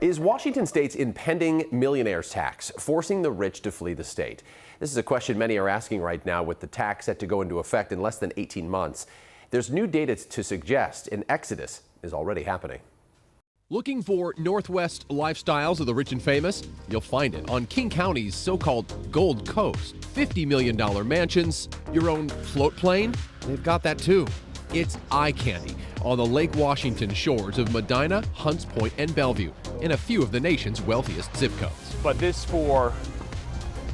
Is Washington state's impending millionaires tax forcing the rich to flee the state? This is a question many are asking right now with the tax set to go into effect in less than 18 months. There's new data to suggest an exodus is already happening. Looking for Northwest lifestyles of the rich and famous? You'll find it on King County's so-called Gold Coast. $50 million mansions, your own float plane? They've got that too. It's eye candy on the Lake Washington shores of Medina, Hunts Point, and Bellevue, in a few of the nation's wealthiest zip codes. But this, for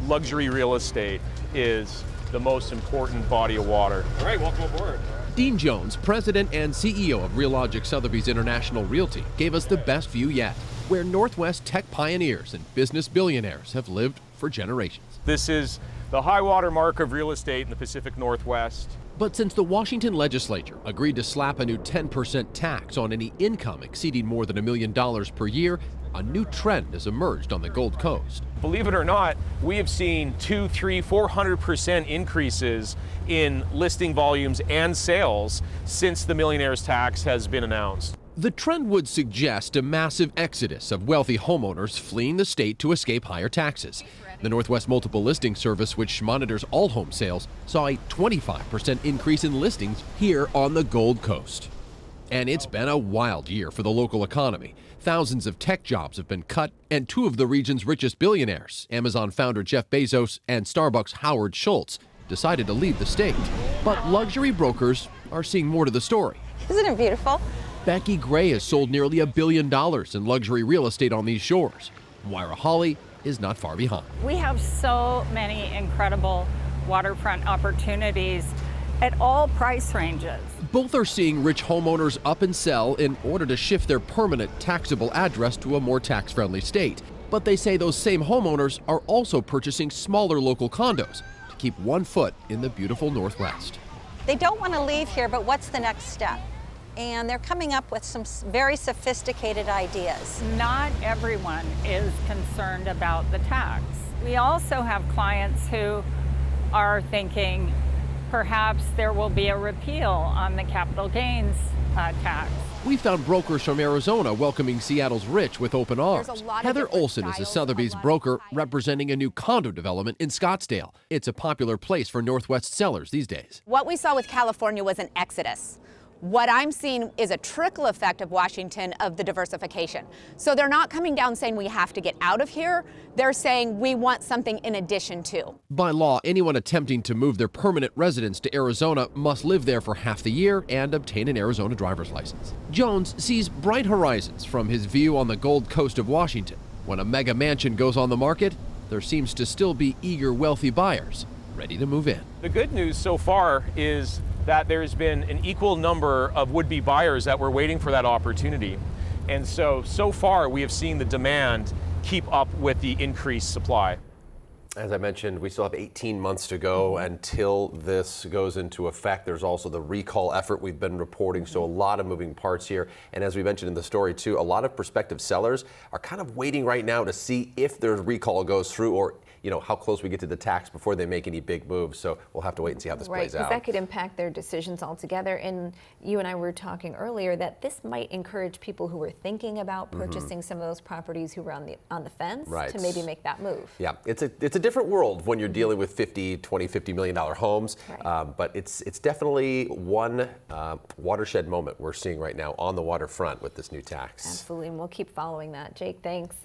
luxury real estate, is the most important body of water. All right, welcome aboard. Dean Jones, president and CEO of Realogic Sotheby's International Realty, gave us the best view yet, where Northwest tech pioneers and business billionaires have lived for generations. This is the high water mark of real estate in the Pacific Northwest. But since the Washington legislature agreed to slap a new 10% tax on any income exceeding more than $1 million per year, a new trend has emerged on the Gold Coast. Believe it or not, we have seen 200%, 300%, 400% increases in listing volumes and sales since the millionaires tax has been announced. The trend would suggest a massive exodus of wealthy homeowners fleeing the state to escape higher taxes. The Northwest Multiple Listing Service, which monitors all home sales, saw a 25% increase in listings here on the Gold Coast. And it's been a wild year for the local economy. Thousands of tech jobs have been cut, and two of the region's richest billionaires, Amazon founder Jeff Bezos and Starbucks' Howard Schultz, decided to leave the state. But luxury brokers are seeing more to the story. Isn't it beautiful? Becky Gray has sold nearly $1 billion in luxury real estate on these shores. Moira Hawley is not far behind. We have so many incredible waterfront opportunities at all price ranges. Both are seeing rich homeowners up and sell in order to shift their permanent taxable address to a more tax-friendly state. But they say those same homeowners are also purchasing smaller local condos to keep one foot in the beautiful Northwest. They don't want to leave here, but what's the next step? And they're coming up with some very sophisticated ideas. Not everyone is concerned about the tax. We also have clients who are thinking perhaps there will be a repeal on the capital gains tax. We found brokers from Arizona welcoming Seattle's rich with open arms. Heather Olson is a Sotheby's broker representing a new condo development in Scottsdale. It's a popular place for Northwest sellers these days. What we saw with California was an exodus. What I'm seeing is a trickle effect of Washington of the diversification. So they're not coming down saying we have to get out of here. They're saying we want something in addition to. By law, anyone attempting to move their permanent residence to Arizona must live there for half the year and obtain an Arizona driver's license. Jones sees bright horizons from his view on the Gold Coast of Washington. When a mega mansion goes on the market, there seems to still be eager, wealthy buyers ready to move in. The good news so far is that there's been an equal number of would-be buyers that were waiting for that opportunity. And so far we have seen the demand keep up with the increased supply. As I mentioned, we still have 18 months to go until this goes into effect. There's also the recall effort we've been reporting, so a lot of moving parts here. And as we mentioned in the story too, a lot of prospective sellers are kind of waiting right now to see if their recall goes through or how close we get to the tax before they make any big moves. So we'll have to wait and see how this plays out. Right, because that could impact their decisions altogether. And you and I were talking earlier that this might encourage people who were thinking about purchasing some of those properties who were on the fence to maybe make that move. Yeah, it's a different world when you're dealing with $50 million homes. Right. But it's definitely one watershed moment we're seeing right now on the waterfront with this new tax. Absolutely, and we'll keep following that. Jake, thanks.